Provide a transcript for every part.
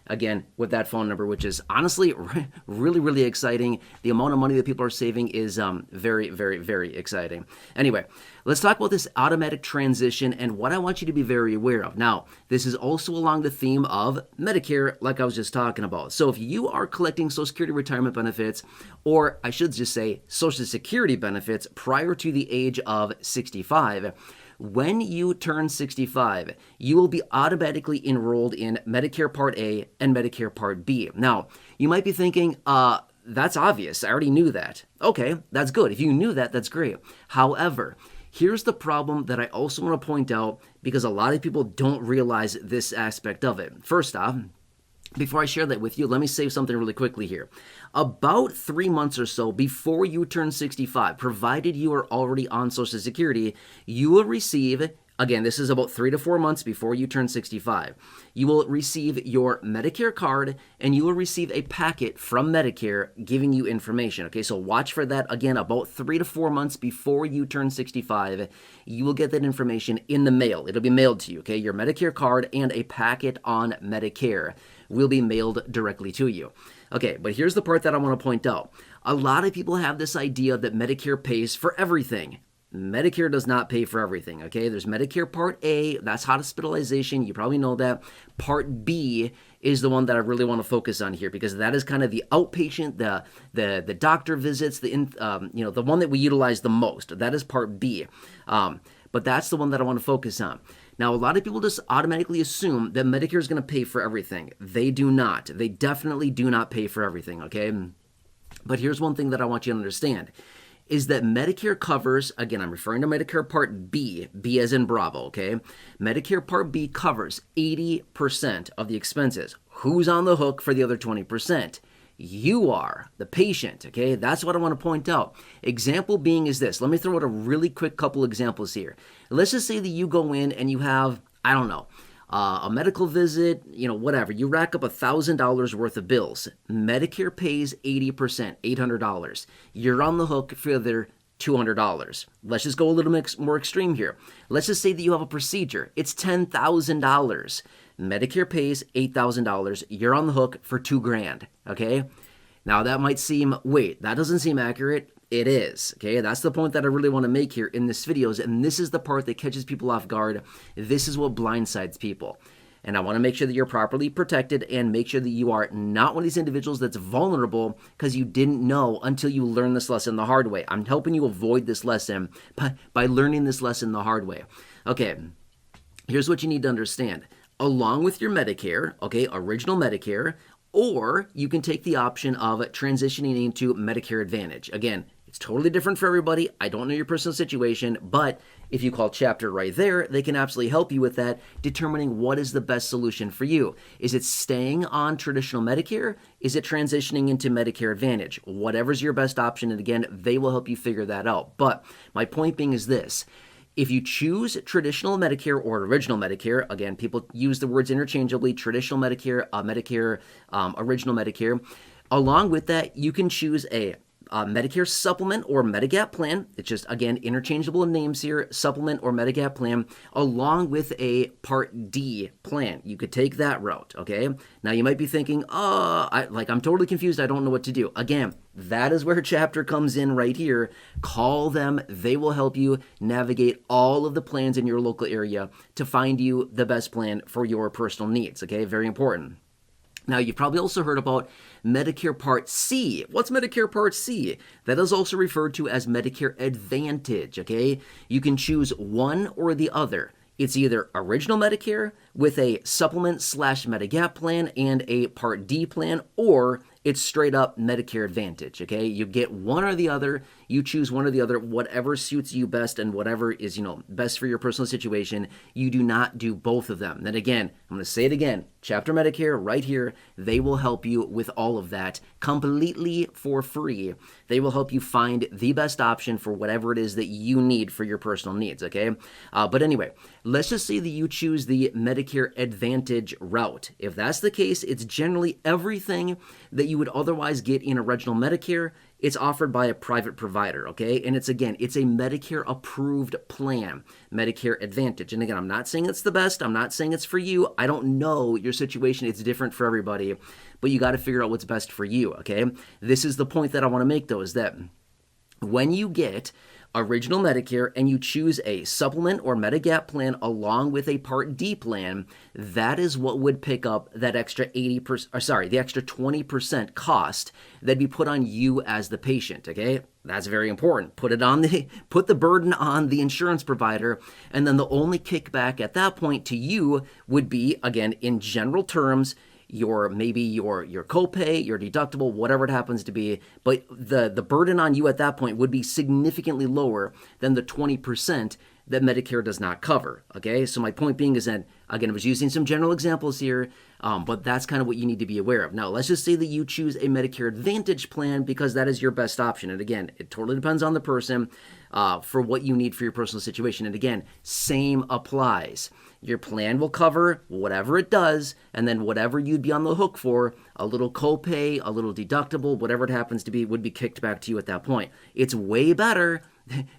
again, with that phone number, which is honestly really, really exciting. The amount of money that people are saving is very, very, very exciting. Anyway, let's talk about this automatic transition and what I want you to be very aware of. Now, this is also along the theme of Medicare, like I was just talking about. So if you are collecting Social Security retirement benefits, or I should just say Social Security benefits prior to the age of 65, when you turn 65, you will be automatically enrolled in Medicare Part A and Medicare Part B. Now, you might be thinking, that's obvious. I already knew that. Okay, that's good. If you knew that, that's great. However, here's the problem that I also want to point out, because a lot of people don't realize this aspect of it. First off, before I share that with you, let me say something really quickly here. About 3 months or so before you turn 65, provided you are already on Social Security, you will receive, again, this is about 3 to 4 months before you turn 65, you will receive your Medicare card, and you will receive a packet from Medicare giving you information. Okay, so watch for that. Again, about 3 to 4 months before you turn 65, you will get that information in the mail. It'll be mailed to you, okay? Your Medicare card and a packet on Medicare will be mailed directly to you. Okay, but here's the part that I want to point out. A lot of people have this idea that Medicare pays for everything. Medicare does not pay for everything, okay? There's Medicare Part A, that's hospitalization, you probably know that. Part B is the one that I really want to focus on here, because that is kind of the outpatient, the doctor visits, the one that we utilize the most. That is Part B. But that's the one that I want to focus on. Now, a lot of people just automatically assume that Medicare is going to pay for everything. They do not. They definitely do not pay for everything, okay? But here's one thing that I want you to understand, is that Medicare covers, again, I'm referring to Medicare Part B, B as in Bravo, okay? Medicare Part B covers 80% of the expenses. Who's on the hook for the other 20%? You are, the patient, okay? That's what I want to point out. Example being is this. Let me throw out a really quick couple examples here. Let's just say that you go in and you have, I don't know, a medical visit, whatever. You rack up $1,000 worth of bills. Medicare pays 80%, $800. You're on the hook for their $200. Let's just go a little more extreme here. Let's just say that you have a procedure. It's $10,000. Medicare pays $8,000. You're on the hook for $2,000. Okay? Now that might seem, wait, that doesn't seem accurate. It is. Okay? That's the point that I really want to make here in this video, and this is the part that catches people off guard. This is what blindsides people. And I want to make sure that you're properly protected and make sure that you are not one of these individuals that's vulnerable because you didn't know until you learn this lesson the hard way. I'm helping you avoid this lesson by learning this lesson the hard way. Okay, here's what you need to understand. Along with your Medicare, okay, original Medicare, or you can take the option of transitioning into Medicare Advantage. Again, it's totally different for everybody. I don't know your personal situation, but if you call Chapter right there, they can absolutely help you with that, determining what is the best solution for you. Is it staying on traditional Medicare? Is it transitioning into Medicare Advantage? Whatever's your best option, and again, they will help you figure that out. But my point being is this. If you choose traditional Medicare or original Medicare, again, people use the words interchangeably, traditional Medicare, Medicare, original Medicare. Along with that, you can choose a Medicare supplement or Medigap plan. It's just, again, interchangeable names here, supplement or Medigap plan, along with a Part D plan. You could take that route, okay? Now, you might be thinking, I'm totally confused. I don't know what to do. Again, that is where Chapter comes in right here. Call them. They will help you navigate all of the plans in your local area to find you the best plan for your personal needs, okay? Very important. Now, you've probably also heard about Medicare Part C. What's Medicare Part C? That is also referred to as Medicare Advantage, okay? You can choose one or the other. It's either original Medicare with a supplement/Medigap plan and a Part D plan, or it's straight up Medicare Advantage, okay? You get one or the other. You choose one or the other, whatever suits you best and whatever is, best for your personal situation. You do not do both of them. Then again, I'm going to say it again, Chapter Medicare right here, they will help you with all of that completely for free. They will help you find the best option for whatever it is that you need for your personal needs, okay? But anyway, let's just say that you choose the Medicare Medicare Advantage route. If that's the case, it's generally everything that you would otherwise get in original Medicare. It's offered by a private provider, okay? And it's a Medicare approved plan, Medicare Advantage. And again, I'm not saying it's the best. I'm not saying it's for you. I don't know your situation. It's different for everybody, but you got to figure out what's best for you, okay? This is the point that I want to make though, is that when you get original Medicare and you choose a supplement or Medigap plan along with a Part D plan, that is what would pick up that extra 80%, the extra 20% cost that'd be put on you as the patient, okay? That's very important. Put the burden on the insurance provider, and then the only kickback at that point to you would be, again, in general terms, your copay, your deductible, whatever it happens to be, but the burden on you at that point would be significantly lower than the 20% that Medicare does not cover, okay? So my point being is that, again, I was using some general examples here, but that's kind of what you need to be aware of. Now, let's just say that you choose a Medicare Advantage plan because that is your best option. And again, it totally depends on the person for what you need for your personal situation. And again, same applies. Your plan will cover whatever it does, and then whatever you'd be on the hook for, a little copay, a little deductible, whatever it happens to be, would be kicked back to you at that point. It's way better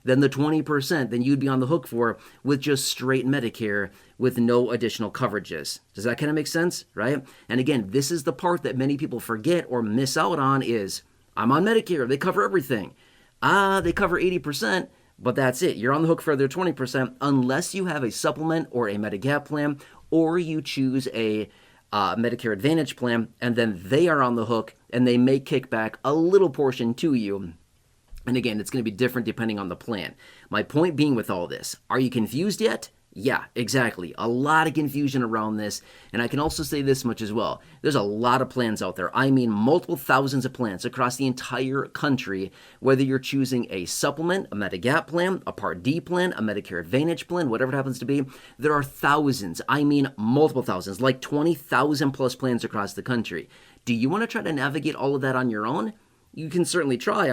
than the 20% than you'd be on the hook for with just straight Medicare with no additional coverages. Does that kind of make sense, right? And again, this is the part that many people forget or miss out on is, I'm on Medicare, they cover everything. They cover 80%, but that's it. You're on the hook for their 20% unless you have a supplement or a Medigap plan, or you choose a Medicare Advantage plan, and then they are on the hook and they may kick back a little portion to you. And again, it's going to be different depending on the plan. My point being with all this, are you confused yet? Yeah, exactly. A lot of confusion around this. And I can also say this much as well. There's a lot of plans out there. I mean, multiple thousands of plans across the entire country, whether you're choosing a supplement, a Medigap plan, a Part D plan, a Medicare Advantage plan, whatever it happens to be. There are thousands. I mean, multiple thousands, like 20,000 plus plans across the country. Do you want to try to navigate all of that on your own? You can certainly try.